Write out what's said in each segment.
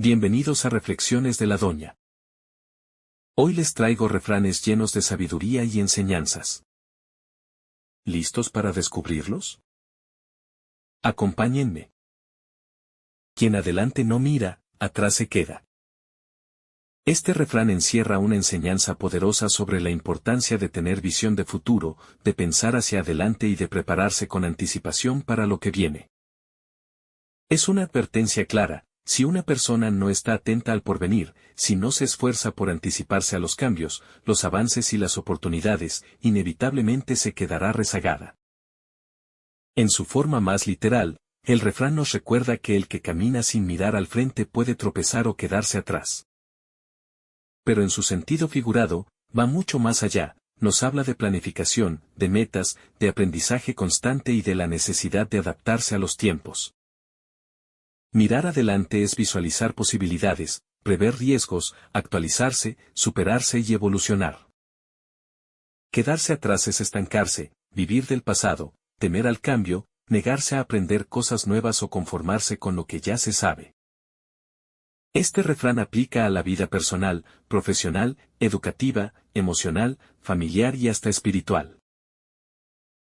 Bienvenidos a Reflexiones de la Doña. Hoy les traigo refranes llenos de sabiduría y enseñanzas. ¿Listos para descubrirlos? Acompáñenme. Quien adelante no mira, atrás se queda. Este refrán encierra una enseñanza poderosa sobre la importancia de tener visión de futuro, de pensar hacia adelante y de prepararse con anticipación para lo que viene. Es una advertencia clara. Si una persona no está atenta al porvenir, si no se esfuerza por anticiparse a los cambios, los avances y las oportunidades, inevitablemente se quedará rezagada. En su forma más literal, el refrán nos recuerda que el que camina sin mirar al frente puede tropezar o quedarse atrás. Pero en su sentido figurado, va mucho más allá, nos habla de planificación, de metas, de aprendizaje constante y de la necesidad de adaptarse a los tiempos. Mirar adelante es visualizar posibilidades, prever riesgos, actualizarse, superarse y evolucionar. Quedarse atrás es estancarse, vivir del pasado, temer al cambio, negarse a aprender cosas nuevas o conformarse con lo que ya se sabe. Este refrán aplica a la vida personal, profesional, educativa, emocional, familiar y hasta espiritual.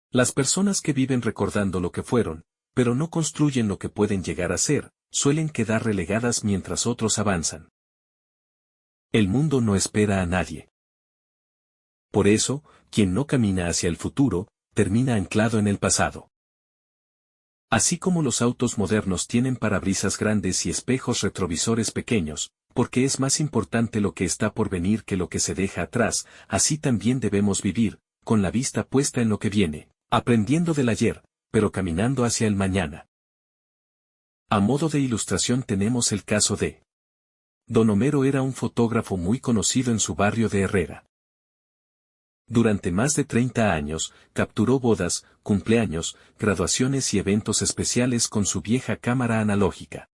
Las personas que viven recordando lo que fueron, pero no construyen lo que pueden llegar a ser, suelen quedar relegadas mientras otros avanzan. El mundo no espera a nadie. Por eso, quien no camina hacia el futuro, termina anclado en el pasado. Así como los autos modernos tienen parabrisas grandes y espejos retrovisores pequeños, porque es más importante lo que está por venir que lo que se deja atrás, así también debemos vivir, con la vista puesta en lo que viene, aprendiendo del ayer, pero caminando hacia el mañana. A modo de ilustración tenemos el caso de Don Homero. Era un fotógrafo muy conocido en su barrio de Herrera. Durante más de 30 años, capturó bodas, cumpleaños, graduaciones y eventos especiales con su vieja cámara analógica.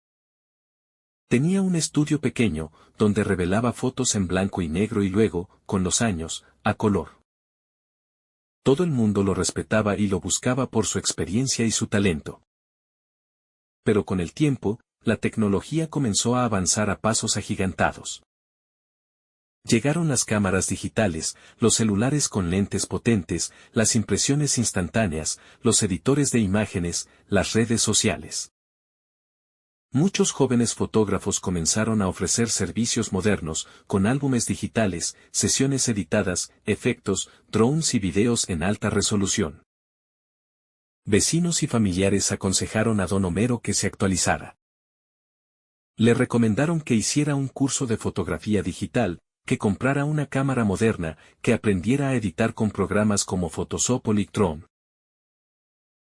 Tenía un estudio pequeño, donde revelaba fotos en blanco y negro y luego, con los años, a color. Todo el mundo lo respetaba y lo buscaba por su experiencia y su talento. Pero con el tiempo, la tecnología comenzó a avanzar a pasos agigantados. Llegaron las cámaras digitales, los celulares con lentes potentes, las impresiones instantáneas, los editores de imágenes, las redes sociales. Muchos jóvenes fotógrafos comenzaron a ofrecer servicios modernos, con álbumes digitales, sesiones editadas, efectos, drones y videos en alta resolución. Vecinos y familiares aconsejaron a Don Homero que se actualizara. Le recomendaron que hiciera un curso de fotografía digital, que comprara una cámara moderna, que aprendiera a editar con programas como Photoshop o Lightroom.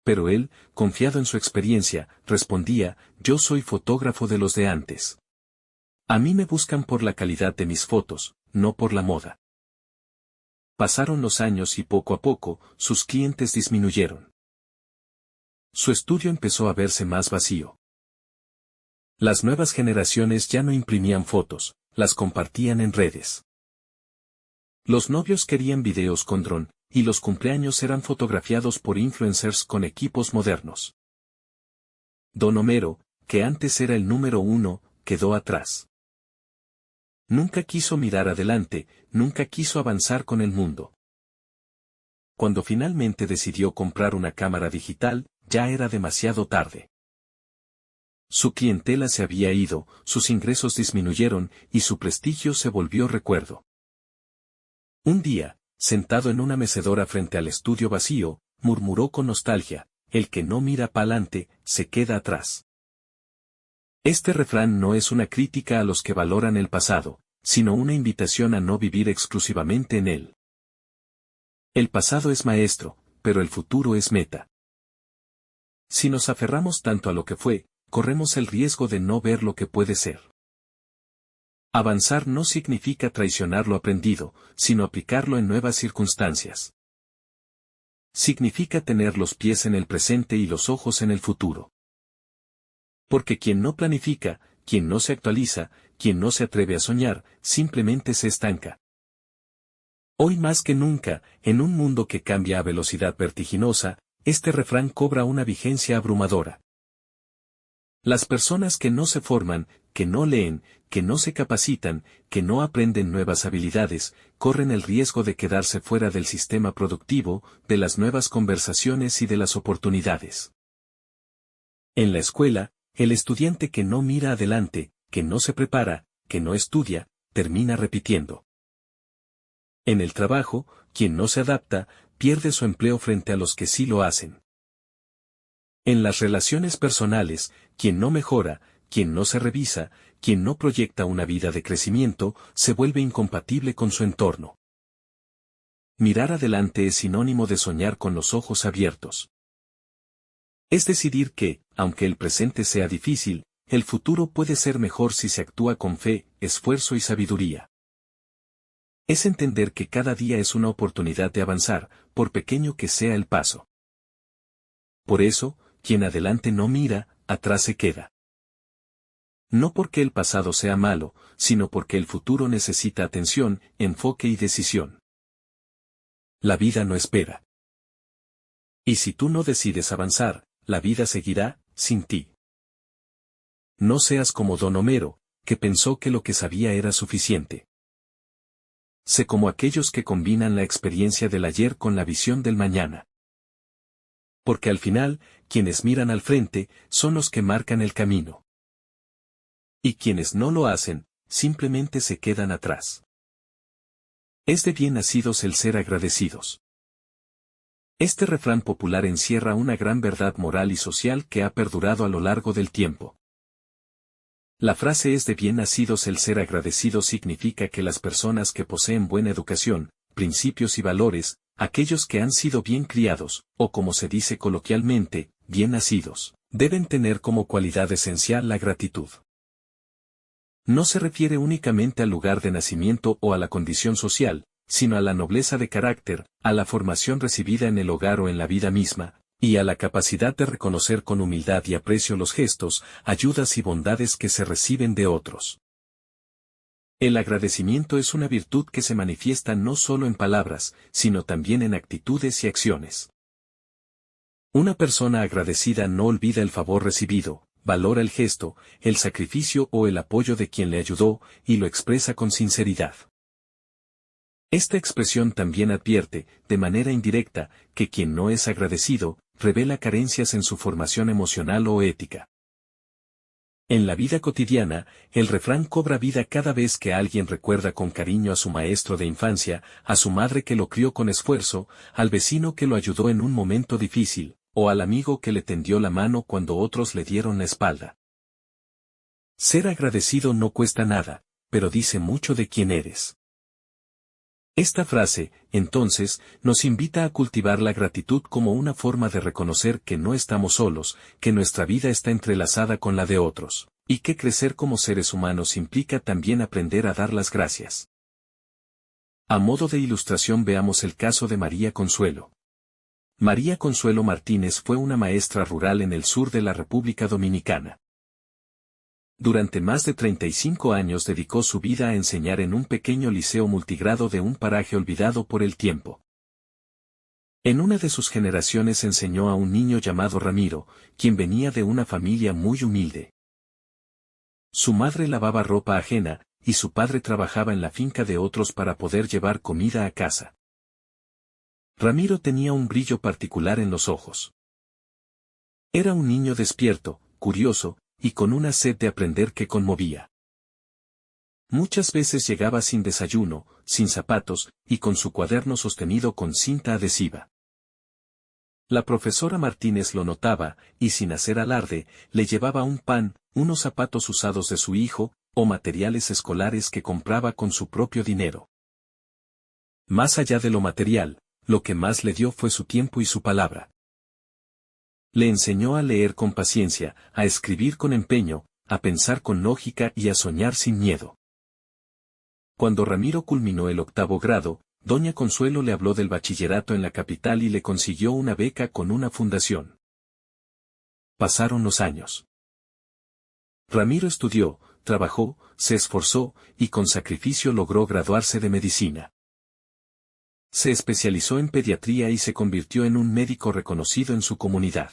Pero él, confiado en su experiencia, respondía: «Yo soy fotógrafo de los de antes. A mí me buscan por la calidad de mis fotos, no por la moda». Pasaron los años y poco a poco, sus clientes disminuyeron. Su estudio empezó a verse más vacío. Las nuevas generaciones ya no imprimían fotos, las compartían en redes. Los novios querían videos con dron, y los cumpleaños eran fotografiados por influencers con equipos modernos. Don Homero, que antes era el número 1, quedó atrás. Nunca quiso mirar adelante, nunca quiso avanzar con el mundo. Cuando finalmente decidió comprar una cámara digital, ya era demasiado tarde. Su clientela se había ido, sus ingresos disminuyeron, y su prestigio se volvió recuerdo. Un día, sentado en una mecedora frente al estudio vacío, murmuró con nostalgia: «El que no mira pa'lante, se queda atrás». Este refrán no es una crítica a los que valoran el pasado, sino una invitación a no vivir exclusivamente en él. El pasado es maestro, pero el futuro es meta. Si nos aferramos tanto a lo que fue, corremos el riesgo de no ver lo que puede ser. Avanzar no significa traicionar lo aprendido, sino aplicarlo en nuevas circunstancias. Significa tener los pies en el presente y los ojos en el futuro. Porque quien no planifica, quien no se actualiza, quien no se atreve a soñar, simplemente se estanca. Hoy más que nunca, en un mundo que cambia a velocidad vertiginosa, este refrán cobra una vigencia abrumadora. Las personas que no se forman, que no leen, que no se capacitan, que no aprenden nuevas habilidades, corren el riesgo de quedarse fuera del sistema productivo, de las nuevas conversaciones y de las oportunidades. En la escuela, el estudiante que no mira adelante, que no se prepara, que no estudia, termina repitiendo. En el trabajo, quien no se adapta, pierde su empleo frente a los que sí lo hacen. En las relaciones personales, quien no mejora, quien no se revisa, quien no proyecta una vida de crecimiento, se vuelve incompatible con su entorno. Mirar adelante es sinónimo de soñar con los ojos abiertos. Es decidir que, aunque el presente sea difícil, el futuro puede ser mejor si se actúa con fe, esfuerzo y sabiduría. Es entender que cada día es una oportunidad de avanzar, por pequeño que sea el paso. Por eso, quien adelante no mira, atrás se queda. No porque el pasado sea malo, sino porque el futuro necesita atención, enfoque y decisión. La vida no espera. Y si tú no decides avanzar, la vida seguirá, sin ti. No seas como Don Homero, que pensó que lo que sabía era suficiente. Sé como aquellos que combinan la experiencia del ayer con la visión del mañana. Porque al final, quienes miran al frente, son los que marcan el camino. Y quienes no lo hacen, simplemente se quedan atrás. Es de bien nacidos el ser agradecidos. Este refrán popular encierra una gran verdad moral y social que ha perdurado a lo largo del tiempo. La frase es de bien nacidos el ser agradecido significa que las personas que poseen buena educación, principios y valores, aquellos que han sido bien criados, o como se dice coloquialmente, bien nacidos, deben tener como cualidad esencial la gratitud. No se refiere únicamente al lugar de nacimiento o a la condición social, sino a la nobleza de carácter, a la formación recibida en el hogar o en la vida misma, y a la capacidad de reconocer con humildad y aprecio los gestos, ayudas y bondades que se reciben de otros. El agradecimiento es una virtud que se manifiesta no solo en palabras, sino también en actitudes y acciones. Una persona agradecida no olvida el favor recibido, valora el gesto, el sacrificio o el apoyo de quien le ayudó, y lo expresa con sinceridad. Esta expresión también advierte, de manera indirecta, que quien no es agradecido, revela carencias en su formación emocional o ética. En la vida cotidiana, el refrán cobra vida cada vez que alguien recuerda con cariño a su maestro de infancia, a su madre que lo crió con esfuerzo, al vecino que lo ayudó en un momento difícil, o al amigo que le tendió la mano cuando otros le dieron la espalda. Ser agradecido no cuesta nada, pero dice mucho de quién eres. Esta frase, entonces, nos invita a cultivar la gratitud como una forma de reconocer que no estamos solos, que nuestra vida está entrelazada con la de otros, y que crecer como seres humanos implica también aprender a dar las gracias. A modo de ilustración veamos el caso de María Consuelo. María Consuelo Martínez fue una maestra rural en el sur de la República Dominicana. Durante más de 35 años dedicó su vida a enseñar en un pequeño liceo multigrado de un paraje olvidado por el tiempo. En una de sus generaciones enseñó a un niño llamado Ramiro, quien venía de una familia muy humilde. Su madre lavaba ropa ajena, y su padre trabajaba en la finca de otros para poder llevar comida a casa. Ramiro tenía un brillo particular en los ojos. Era un niño despierto, curioso, y con una sed de aprender que conmovía. Muchas veces llegaba sin desayuno, sin zapatos, y con su cuaderno sostenido con cinta adhesiva. La profesora Martínez lo notaba, y sin hacer alarde, le llevaba un pan, unos zapatos usados de su hijo, o materiales escolares que compraba con su propio dinero. Más allá de lo material, lo que más le dio fue su tiempo y su palabra. Le enseñó a leer con paciencia, a escribir con empeño, a pensar con lógica y a soñar sin miedo. Cuando Ramiro culminó el 8º grado, doña Consuelo le habló del bachillerato en la capital y le consiguió una beca con una fundación. Pasaron los años. Ramiro estudió, trabajó, se esforzó, y con sacrificio logró graduarse de medicina. Se especializó en pediatría y se convirtió en un médico reconocido en su comunidad.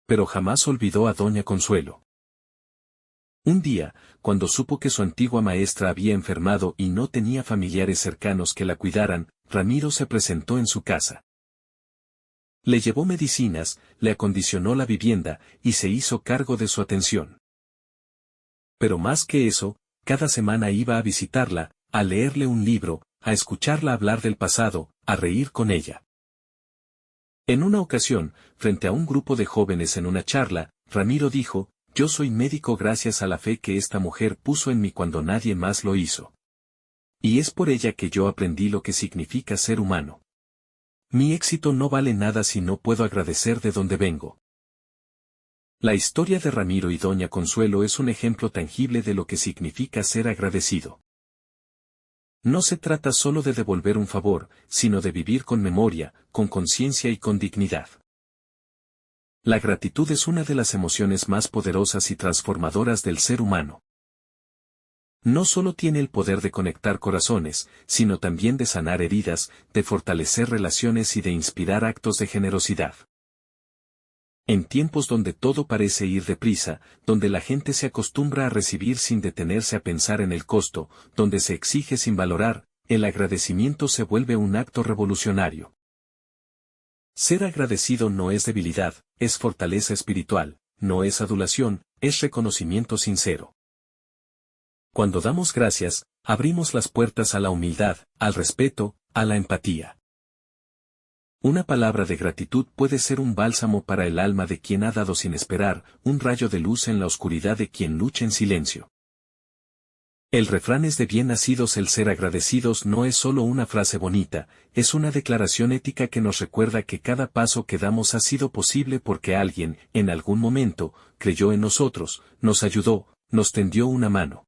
Pero jamás olvidó a doña Consuelo. Un día, cuando supo que su antigua maestra había enfermado y no tenía familiares cercanos que la cuidaran, Ramiro se presentó en su casa. Le llevó medicinas, le acondicionó la vivienda, y se hizo cargo de su atención. Pero más que eso, cada semana iba a visitarla, a leerle un libro, a escucharla hablar del pasado, a reír con ella. En una ocasión, frente a un grupo de jóvenes en una charla, Ramiro dijo: «Yo soy médico gracias a la fe que esta mujer puso en mí cuando nadie más lo hizo. Y es por ella que yo aprendí lo que significa ser humano. Mi éxito no vale nada si no puedo agradecer de dónde vengo». La historia de Ramiro y Doña Consuelo es un ejemplo tangible de lo que significa ser agradecido. No se trata solo de devolver un favor, sino de vivir con memoria, con conciencia y con dignidad. La gratitud es una de las emociones más poderosas y transformadoras del ser humano. No solo tiene el poder de conectar corazones, sino también de sanar heridas, de fortalecer relaciones y de inspirar actos de generosidad. En tiempos donde todo parece ir deprisa, donde la gente se acostumbra a recibir sin detenerse a pensar en el costo, donde se exige sin valorar, el agradecimiento se vuelve un acto revolucionario. Ser agradecido no es debilidad, es fortaleza espiritual, no es adulación, es reconocimiento sincero. Cuando damos gracias, abrimos las puertas a la humildad, al respeto, a la empatía. Una palabra de gratitud puede ser un bálsamo para el alma de quien ha dado sin esperar, un rayo de luz en la oscuridad de quien lucha en silencio. El refrán es de bien nacidos. El ser agradecidos no es solo una frase bonita, es una declaración ética que nos recuerda que cada paso que damos ha sido posible porque alguien, en algún momento, creyó en nosotros, nos ayudó, nos tendió una mano.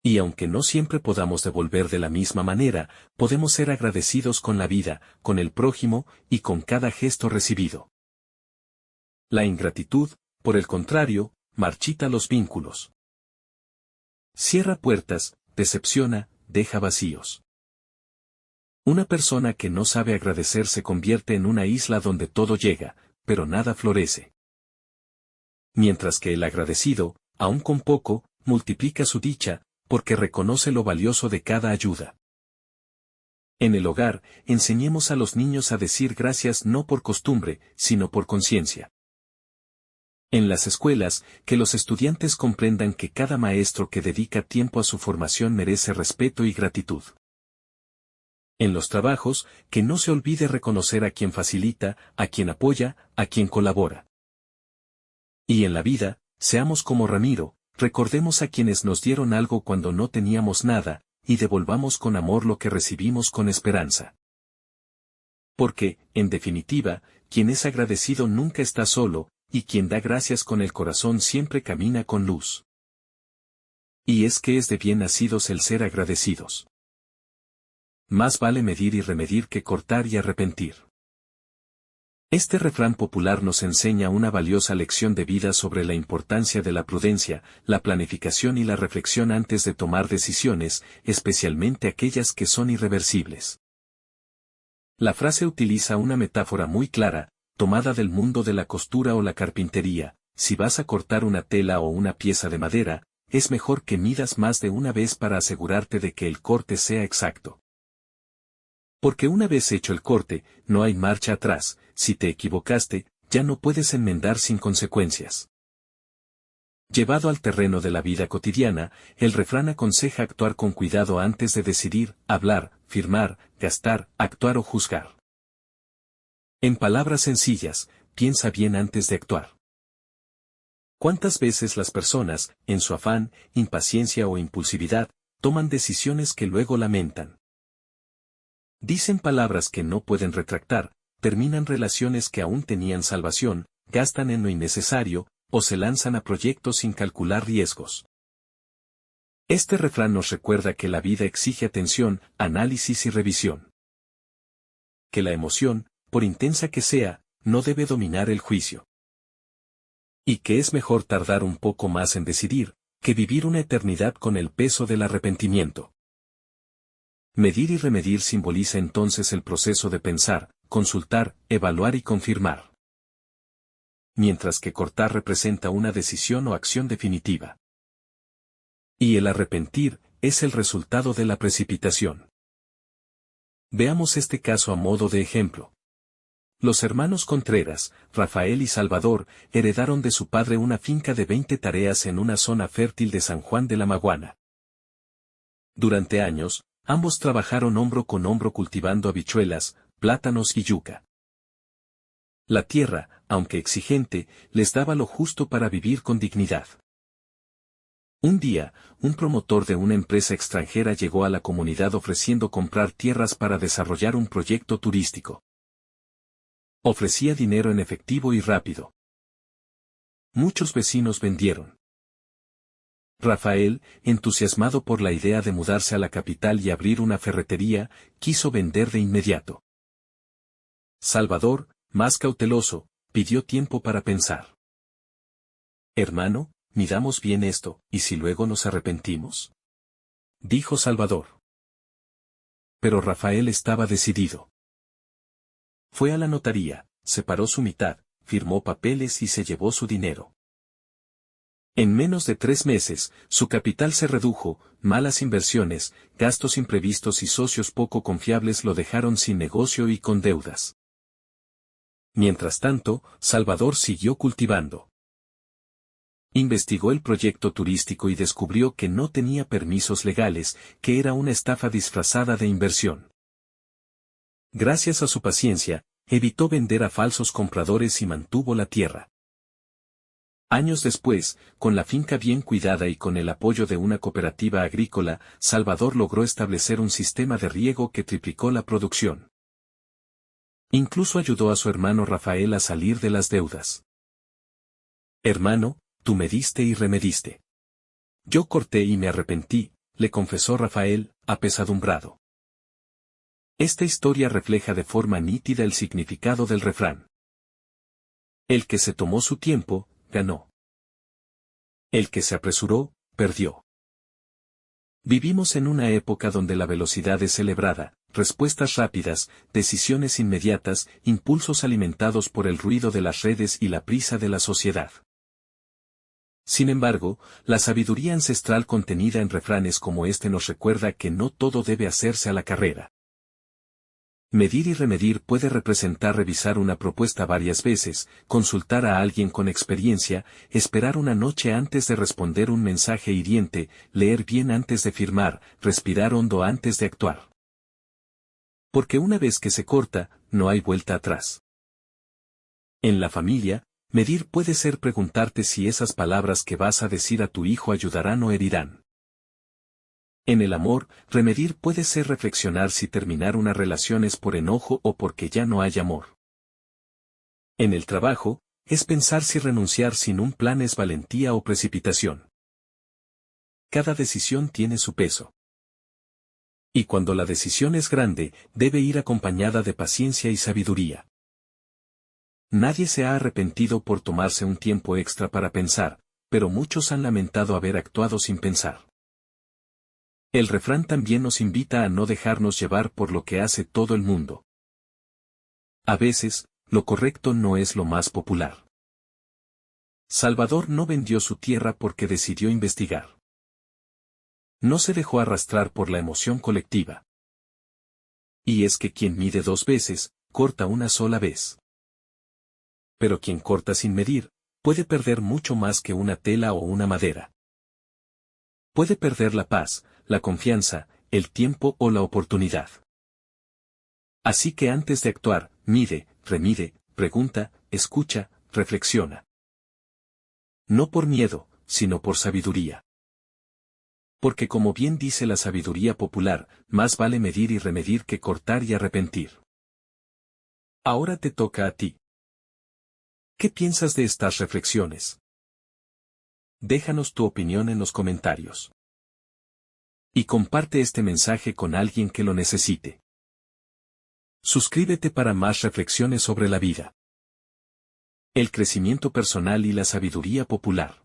Y aunque no siempre podamos devolver de la misma manera, podemos ser agradecidos con la vida, con el prójimo, y con cada gesto recibido. La ingratitud, por el contrario, marchita los vínculos. Cierra puertas, decepciona, deja vacíos. Una persona que no sabe agradecer se convierte en una isla donde todo llega, pero nada florece. Mientras que el agradecido, aun con poco, multiplica su dicha, porque reconoce lo valioso de cada ayuda. En el hogar, enseñemos a los niños a decir gracias no por costumbre, sino por conciencia. En las escuelas, que los estudiantes comprendan que cada maestro que dedica tiempo a su formación merece respeto y gratitud. En los trabajos, que no se olvide reconocer a quien facilita, a quien apoya, a quien colabora. Y en la vida, seamos como Ramiro, recordemos a quienes nos dieron algo cuando no teníamos nada, y devolvamos con amor lo que recibimos con esperanza. Porque, en definitiva, quien es agradecido nunca está solo, y quien da gracias con el corazón siempre camina con luz. Y es que es de bien nacidos el ser agradecidos. Más vale medir y remedir que cortar y arrepentir. Este refrán popular nos enseña una valiosa lección de vida sobre la importancia de la prudencia, la planificación y la reflexión antes de tomar decisiones, especialmente aquellas que son irreversibles. La frase utiliza una metáfora muy clara, tomada del mundo de la costura o la carpintería: si vas a cortar una tela o una pieza de madera, es mejor que midas más de una vez para asegurarte de que el corte sea exacto. Porque una vez hecho el corte, no hay marcha atrás. Si te equivocaste, ya no puedes enmendar sin consecuencias. Llevado al terreno de la vida cotidiana, el refrán aconseja actuar con cuidado antes de decidir, hablar, firmar, gastar, actuar o juzgar. En palabras sencillas, piensa bien antes de actuar. ¿Cuántas veces las personas, en su afán, impaciencia o impulsividad, toman decisiones que luego lamentan? Dicen palabras que no pueden retractar, terminan relaciones que aún tenían salvación, gastan en lo innecesario, o se lanzan a proyectos sin calcular riesgos. Este refrán nos recuerda que la vida exige atención, análisis y revisión. Que la emoción, por intensa que sea, no debe dominar el juicio. Y que es mejor tardar un poco más en decidir, que vivir una eternidad con el peso del arrepentimiento. Medir y remedir simboliza entonces el proceso de pensar, consultar, evaluar y confirmar. mientras que cortar representa una decisión o acción definitiva. Y el arrepentir es el resultado de la precipitación. Veamos este caso a modo de ejemplo. Los hermanos Contreras, Rafael y Salvador, heredaron de su padre una finca de 20 tareas en una zona fértil de San Juan de la Maguana. Durante años, ambos trabajaron hombro con hombro cultivando habichuelas, plátanos y yuca. La tierra, aunque exigente, les daba lo justo para vivir con dignidad. Un día, un promotor de una empresa extranjera llegó a la comunidad ofreciendo comprar tierras para desarrollar un proyecto turístico. Ofrecía dinero en efectivo y rápido. Muchos vecinos vendieron. Rafael, entusiasmado por la idea de mudarse a la capital y abrir una ferretería, quiso vender de inmediato. Salvador, más cauteloso, pidió tiempo para pensar. «Hermano, midamos bien esto, ¿y si luego nos arrepentimos?», dijo Salvador. Pero Rafael estaba decidido. Fue a la notaría, separó su mitad, firmó papeles y se llevó su dinero. En menos de 3 meses, su capital se redujo, malas inversiones, gastos imprevistos y socios poco confiables lo dejaron sin negocio y con deudas. Mientras tanto, Salvador siguió cultivando. Investigó el proyecto turístico y descubrió que no tenía permisos legales, que era una estafa disfrazada de inversión. Gracias a su paciencia, evitó vender a falsos compradores y mantuvo la tierra. Años después, con la finca bien cuidada y con el apoyo de una cooperativa agrícola, Salvador logró establecer un sistema de riego que triplicó la producción. Incluso ayudó a su hermano Rafael a salir de las deudas. «Hermano, tú me diste y remediste. Yo corté y me arrepentí», le confesó Rafael, apesadumbrado. Esta historia refleja de forma nítida el significado del refrán. El que se tomó su tiempo, ganó. El que se apresuró, perdió. Vivimos en una época donde la velocidad es celebrada, respuestas rápidas, decisiones inmediatas, impulsos alimentados por el ruido de las redes y la prisa de la sociedad. Sin embargo, la sabiduría ancestral contenida en refranes como este nos recuerda que no todo debe hacerse a la carrera. Medir y remedir puede representar revisar una propuesta varias veces, consultar a alguien con experiencia, esperar una noche antes de responder un mensaje hiriente, leer bien antes de firmar, respirar hondo antes de actuar. Porque una vez que se corta, no hay vuelta atrás. En la familia, medir puede ser preguntarte si esas palabras que vas a decir a tu hijo ayudarán o herirán. En el amor, remedir puede ser reflexionar si terminar una relación es por enojo o porque ya no hay amor. En el trabajo, es pensar si renunciar sin un plan es valentía o precipitación. Cada decisión tiene su peso. Y cuando la decisión es grande, debe ir acompañada de paciencia y sabiduría. Nadie se ha arrepentido por tomarse un tiempo extra para pensar, pero muchos han lamentado haber actuado sin pensar. El refrán también nos invita a no dejarnos llevar por lo que hace todo el mundo. A veces, lo correcto no es lo más popular. Salvador no vendió su tierra porque decidió investigar. No se dejó arrastrar por la emoción colectiva. Y es que quien mide 2 veces, corta una sola vez. Pero quien corta sin medir, puede perder mucho más que una tela o una madera. Puede perder la paz, la confianza, el tiempo o la oportunidad. Así que antes de actuar, mide, remide, pregunta, escucha, reflexiona. No por miedo, sino por sabiduría. Porque como bien dice la sabiduría popular, más vale medir y remedir que cortar y arrepentir. Ahora te toca a ti. ¿Qué piensas de estas reflexiones? Déjanos tu opinión en los comentarios. Y comparte este mensaje con alguien que lo necesite. Suscríbete para más reflexiones sobre la vida, el crecimiento personal y la sabiduría popular.